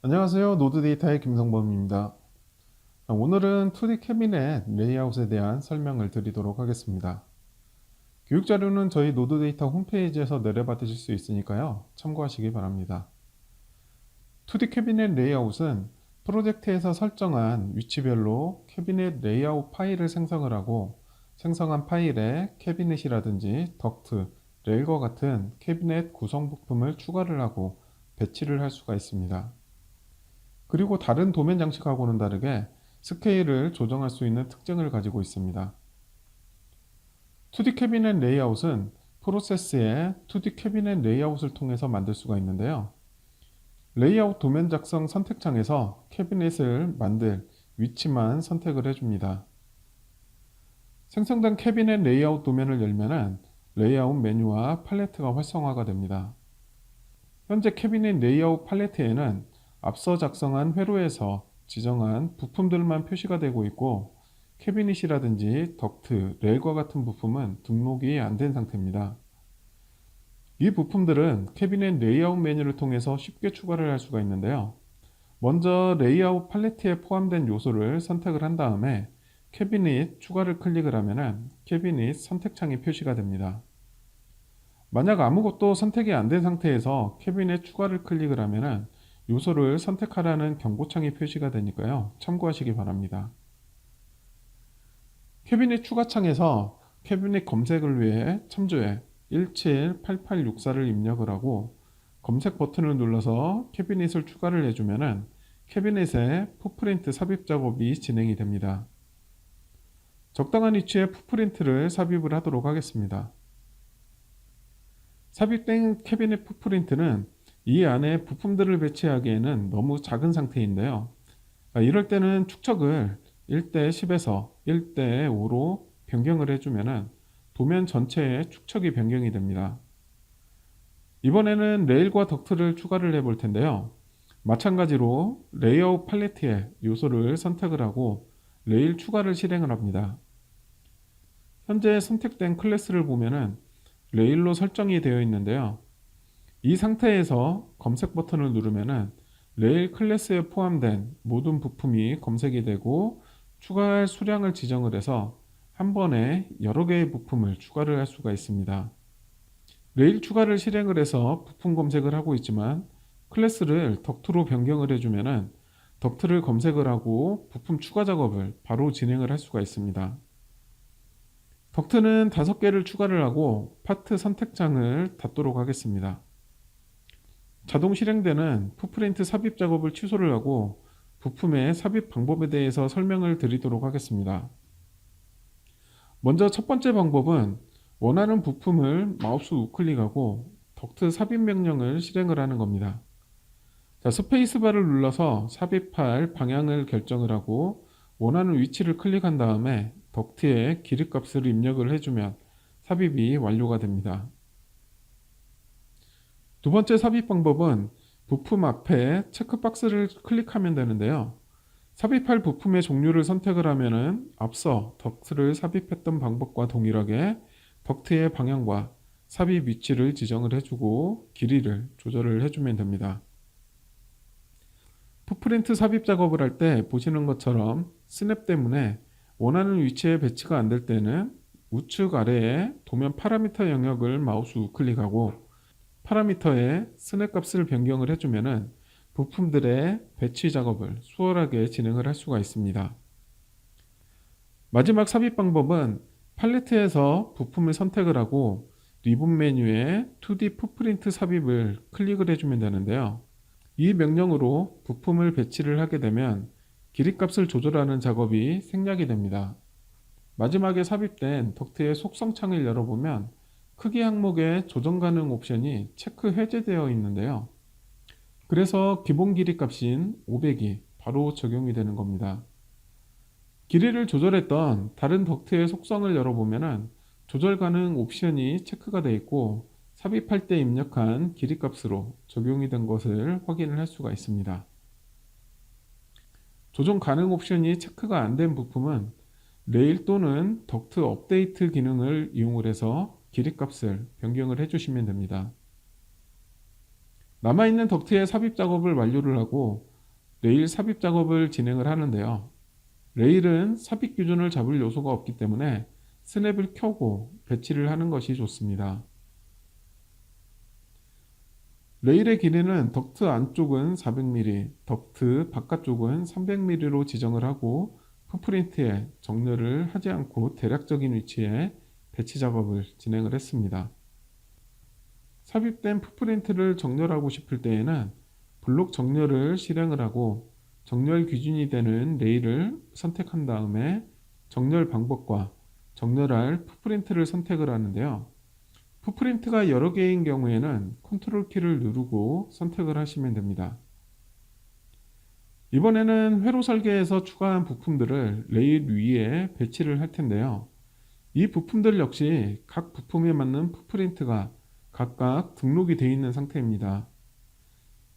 안녕하세요. 노드데이터의 김성범입니다. 오늘은 2D 캐비넷 레이아웃에 대한 설명을 드리도록 하겠습니다. 교육 자료는 저희 노드데이터 홈페이지에서 내려받으실 수 있으니까요. 참고하시기 바랍니다. 2D 캐비넷 레이아웃은 프로젝트에서 설정한 위치별로 캐비넷 레이아웃 파일을 생성을 하고 생성한 파일에 캐비넷이라든지 덕트, 레일과 같은 캐비넷 구성 부품을 추가를 하고 배치를 할 수가 있습니다. 그리고 다른 도면 장식하고는 다르게 스케일을 조정할 수 있는 특징을 가지고 있습니다. 2D 캐비넷 레이아웃은 프로세스의 2D 캐비넷 레이아웃을 통해서 만들 수가 있는데요. 레이아웃 도면 작성 선택창에서 캐비넷을 만들 위치만 선택을 해줍니다. 생성된 캐비넷 레이아웃 도면을 열면은 레이아웃 메뉴와 팔레트가 활성화가 됩니다. 현재 캐비넷 레이아웃 팔레트에는 앞서 작성한 회로에서 지정한 부품들만 표시가 되고 있고 캐비닛이라든지 덕트, 레일과 같은 부품은 등록이 안 된 상태입니다. 이 부품들은 캐비넷 레이아웃 메뉴를 통해서 쉽게 추가를 할 수가 있는데요. 먼저 레이아웃 팔레트에 포함된 요소를 선택을 한 다음에 캐비닛 추가를 클릭을 하면 캐비닛 선택창이 표시가 됩니다. 만약 아무것도 선택이 안 된 상태에서 캐비넷 추가를 클릭을 하면 요소를 선택하라는 경고창이 표시가 되니까요. 참고하시기 바랍니다. 캐비넷 추가창에서 캐비넷 검색을 위해 첨부에 178864를 입력을 하고 검색 버튼을 눌러서 캐비넷을 추가를 해주면 캐비넷에 풋프린트 삽입 작업이 진행이 됩니다. 적당한 위치에 풋프린트를 삽입을 하도록 하겠습니다. 삽입된 캐비넷 풋프린트는 이 안에 부품들을 배치하기에는 너무 작은 상태인데요. 이럴 때는 축척을 1:10에서 1:5로 변경을 해주면 도면 전체의 축척이 변경이 됩니다. 이번에는 레일과 덕트를 추가를 해볼 텐데요. 마찬가지로 레이아웃 팔레트에 요소를 선택을 하고 레일 추가를 실행을 합니다. 현재 선택된 클래스를 보면은 레일로 설정이 되어 있는데요. 이 상태에서 검색 버튼을 누르면은 레일 클래스에 포함된 모든 부품이 검색이 되고 추가할 수량을 지정을 해서 한 번에 여러 개의 부품을 추가를 할 수가 있습니다. 레일 추가를 실행을 해서 부품 검색을 하고 있지만 클래스를 덕트로 변경을 해주면은 덕트를 검색을 하고 부품 추가 작업을 바로 진행을 할 수가 있습니다. 덕트는 5개를 추가를 하고 파트 선택장을 닫도록 하겠습니다. 자동 실행되는 풋프린트 삽입 작업을 취소를 하고 부품의 삽입 방법에 대해서 설명을 드리도록 하겠습니다. 먼저 첫 번째 방법은 원하는 부품을 마우스 우클릭하고 덕트 삽입 명령을 실행을 하는 겁니다. 자, 스페이스바를 눌러서 삽입할 방향을 결정을 하고 원하는 위치를 클릭한 다음에 덕트의 길이값을 입력을 해주면 삽입이 완료가 됩니다. 두 번째 삽입 방법은 부품 앞에 체크박스를 클릭하면 되는데요. 삽입할 부품의 종류를 선택을 하면은 앞서 덕트를 삽입했던 방법과 동일하게 덕트의 방향과 삽입 위치를 지정을 해주고 길이를 조절을 해주면 됩니다. 풋프린트 삽입 작업을 할 때 보시는 것처럼 스냅 때문에 원하는 위치에 배치가 안 될 때는 우측 아래에 도면 파라미터 영역을 마우스 우클릭하고 파라미터에 스냅 값을 변경을 해주면 부품들의 배치 작업을 수월하게 진행을 할 수가 있습니다. 마지막 삽입 방법은 팔레트에서 부품을 선택을 하고 리본 메뉴에 2D 풋프린트 삽입을 클릭을 해주면 되는데요. 이 명령으로 부품을 배치를 하게 되면 길이값을 조절하는 작업이 생략이 됩니다. 마지막에 삽입된 덕트의 속성 창을 열어보면 크기 항목에 조정 가능 옵션이 체크 해제되어 있는데요. 그래서 기본 길이 값인 500이 바로 적용이 되는 겁니다. 길이를 조절했던 다른 덕트의 속성을 열어보면 조절 가능 옵션이 체크가 되어 있고 삽입할 때 입력한 길이 값으로 적용이 된 것을 확인을 할 수가 있습니다. 조정 가능 옵션이 체크가 안 된 부품은 레일 또는 덕트 업데이트 기능을 이용을 해서 길이값을 변경을 해주시면 됩니다. 남아있는 덕트의 삽입 작업을 완료를 하고 레일 삽입 작업을 진행을 하는데요. 레일은 삽입 기준을 잡을 요소가 없기 때문에 스냅을 켜고 배치를 하는 것이 좋습니다. 레일의 길이는 덕트 안쪽은 400mm, 덕트 바깥쪽은 300mm로 지정을 하고 풋프린트에 정렬을 하지 않고 대략적인 위치에 배치 작업을 진행을 했습니다. 삽입된 풋프린트를 정렬하고 싶을 때에는 블록 정렬을 실행을 하고 정렬 기준이 되는 레일을 선택한 다음에 정렬 방법과 정렬할 풋프린트를 선택을 하는데요. 풋프린트가 여러 개인 경우에는 컨트롤 키를 누르고 선택을 하시면 됩니다. 이번에는 회로 설계에서 추가한 부품들을 레일 위에 배치를 할 텐데요. 이 부품들 역시 각 부품에 맞는 풋프린트가 각각 등록이 되어 있는 상태입니다.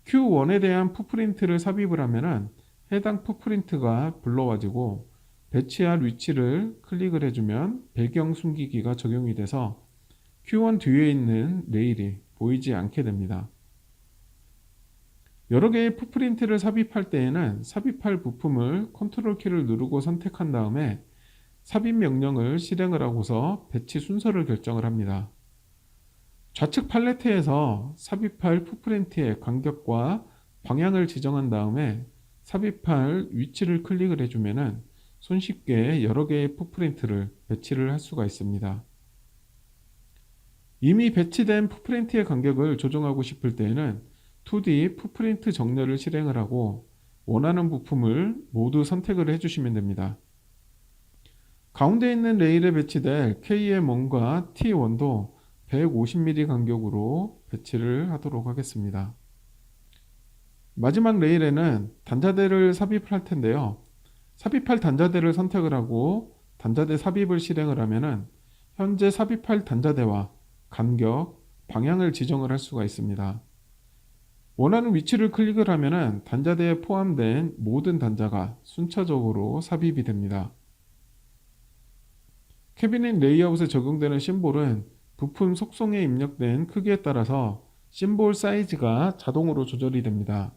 Q1에 대한 풋프린트를 삽입을 하면 해당 풋프린트가 불러와지고 배치할 위치를 클릭을 해주면 배경 숨기기가 적용이 돼서 Q1 뒤에 있는 레일이 보이지 않게 됩니다. 여러 개의 풋프린트를 삽입할 때에는 삽입할 부품을 컨트롤 키를 누르고 선택한 다음에 삽입 명령을 실행을 하고서 배치 순서를 결정을 합니다. 좌측 팔레트에서 삽입할 풋프린트의 간격과 방향을 지정한 다음에 삽입할 위치를 클릭을 해주면 손쉽게 여러 개의 풋프린트를 배치를 할 수가 있습니다. 이미 배치된 풋프린트의 간격을 조정하고 싶을 때에는 2D 풋프린트 정렬을 실행을 하고 원하는 부품을 모두 선택을 해주시면 됩니다. 가운데 있는 레일에 배치될 KM1과 T1도 150mm 간격으로 배치를 하도록 하겠습니다. 마지막 레일에는 단자대를 삽입할 텐데요. 삽입할 단자대를 선택을 하고 단자대 삽입을 실행을 하면 현재 삽입할 단자대와 간격, 방향을 지정을 할 수가 있습니다. 원하는 위치를 클릭을 하면 단자대에 포함된 모든 단자가 순차적으로 삽입이 됩니다. 캐비닛 레이아웃에 적용되는 심볼은 부품 속성에 입력된 크기에 따라서 심볼 사이즈가 자동으로 조절이 됩니다.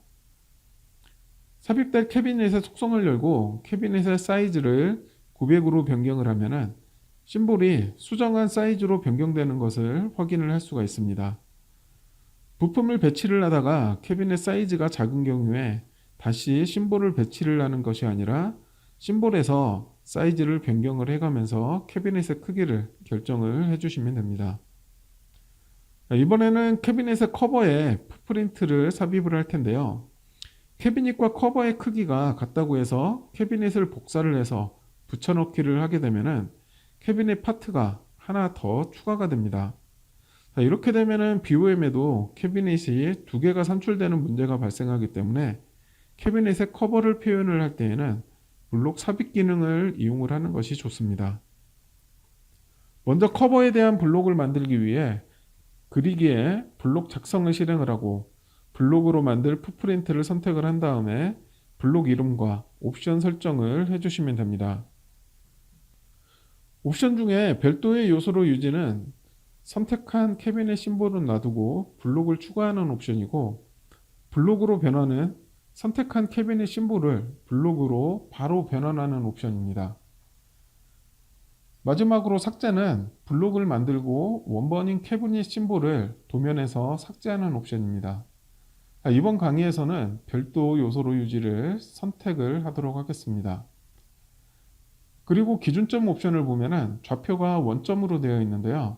삽입될 캐비닛의 속성을 열고 캐비닛의 사이즈를 900으로 변경을 하면 심볼이 수정한 사이즈로 변경되는 것을 확인을 할 수가 있습니다. 부품을 배치를 하다가 캐비닛 사이즈가 작은 경우에 다시 심볼을 배치를 하는 것이 아니라 심볼에서 사이즈를 변경을 해가면서 캐비닛의 크기를 결정을 해주시면 됩니다. 이번에는 캐비닛의 커버에 풋프린트를 삽입을 할 텐데요. 캐비닛과 커버의 크기가 같다고 해서 캐비닛을 복사를 해서 붙여넣기를 하게 되면 캐비닛 파트가 하나 더 추가가 됩니다. 이렇게 되면 BOM에도 캐비닛이 두 개가 산출되는 문제가 발생하기 때문에 캐비닛의 커버를 표현을 할 때에는 블록 삽입 기능을 이용을 하는 것이 좋습니다. 먼저 커버에 대한 블록을 만들기 위해 그리기에 블록 작성을 실행을 하고 블록으로 만들 풋프린트를 선택을 한 다음에 블록 이름과 옵션 설정을 해주시면 됩니다. 옵션 중에 별도의 요소로 유지는 선택한 캐비닛 심볼은 놔두고 블록을 추가하는 옵션이고 블록으로 변화는 선택한 캐비닛 심볼을 블록으로 바로 변환하는 옵션입니다. 마지막으로 삭제는 블록을 만들고 원본인 캐비닛 심볼을 도면에서 삭제하는 옵션입니다. 이번 강의에서는 별도 요소로 유지를 선택을 하도록 하겠습니다. 그리고 기준점 옵션을 보면 좌표가 원점으로 되어 있는데요.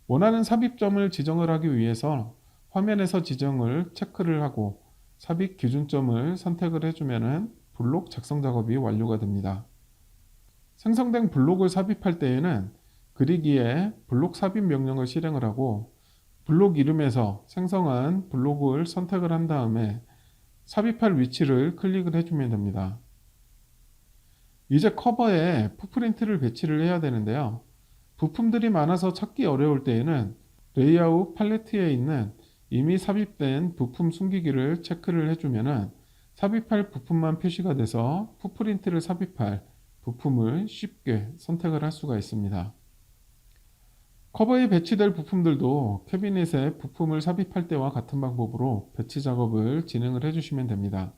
원하는 삽입점을 지정을 하기 위해서 화면에서 지정을 체크를 하고 삽입 기준점을 선택을 해주면 블록 작성 작업이 완료가 됩니다. 생성된 블록을 삽입할 때에는 그리기에 블록 삽입 명령을 실행을 하고 블록 이름에서 생성한 블록을 선택을 한 다음에 삽입할 위치를 클릭을 해주면 됩니다. 이제 커버에 풋프린트를 배치를 해야 되는데요. 부품들이 많아서 찾기 어려울 때에는 레이아웃 팔레트에 있는 이미 삽입된 부품 숨기기를 체크를 해주면 삽입할 부품만 표시가 돼서 풋프린트를 삽입할 부품을 쉽게 선택을 할 수가 있습니다. 커버에 배치될 부품들도 캐비닛에 부품을 삽입할 때와 같은 방법으로 배치 작업을 진행을 해주시면 됩니다.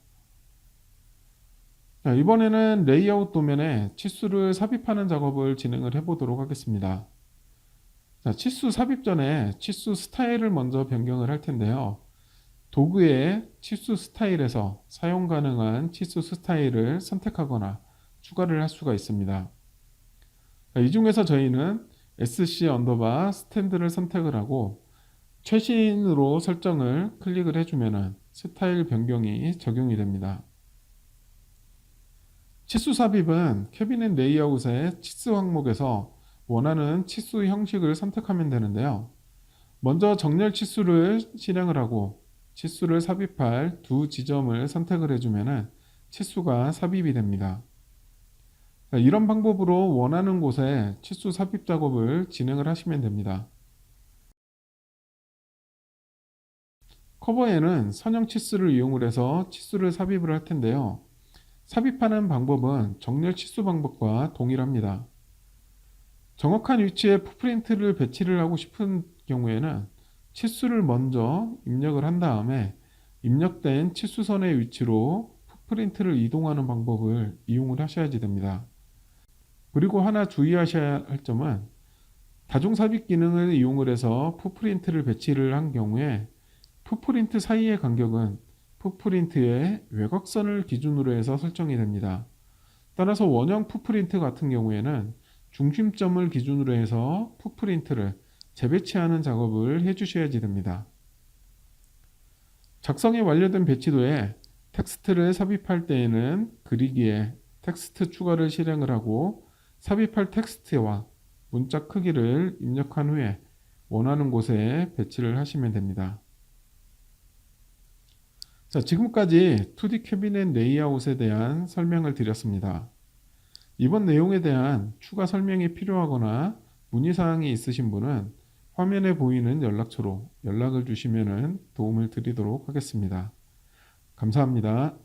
자, 이번에는 레이아웃 도면에 치수를 삽입하는 작업을 진행을 해보도록 하겠습니다. 자, 치수 삽입 전에 치수 스타일을 먼저 변경을 할 텐데요. 도구의 치수 스타일에서 사용 가능한 치수 스타일을 선택하거나 추가를 할 수가 있습니다. 자, 이 중에서 저희는 SC 언더바 스탠드를 선택을 하고 최신으로 설정을 클릭을 해주면 스타일 변경이 적용이 됩니다. 치수 삽입은 캐비넷 레이아웃의 치수 항목에서 원하는 치수 형식을 선택하면 되는데요. 먼저 정렬 치수를 실행을 하고 치수를 삽입할 두 지점을 선택을 해주면 치수가 삽입이 됩니다. 이런 방법으로 원하는 곳에 치수 삽입 작업을 진행을 하시면 됩니다. 커버에는 선형 치수를 이용을 해서 치수를 삽입을 할 텐데요. 삽입하는 방법은 정렬 치수 방법과 동일합니다. 정확한 위치에 풋프린트를 배치를 하고 싶은 경우에는 치수를 먼저 입력을 한 다음에 입력된 치수선의 위치로 풋프린트를 이동하는 방법을 이용을 하셔야지 됩니다. 그리고 하나 주의하셔야 할 점은 다중삽입 기능을 이용을 해서 풋프린트를 배치를 한 경우에 풋프린트 사이의 간격은 풋프린트의 외곽선을 기준으로 해서 설정이 됩니다. 따라서 원형 풋프린트 같은 경우에는 중심점을 기준으로 해서 풋프린트를 재배치하는 작업을 해주셔야지 됩니다. 작성이 완료된 배치도에 텍스트를 삽입할 때에는 그리기에 텍스트 추가를 실행을 하고 삽입할 텍스트와 문자 크기를 입력한 후에 원하는 곳에 배치를 하시면 됩니다. 자, 지금까지 2D 캐비넷 레이아웃에 대한 설명을 드렸습니다. 이번 내용에 대한 추가 설명이 필요하거나 문의사항이 있으신 분은 화면에 보이는 연락처로 연락을 주시면 도움을 드리도록 하겠습니다. 감사합니다.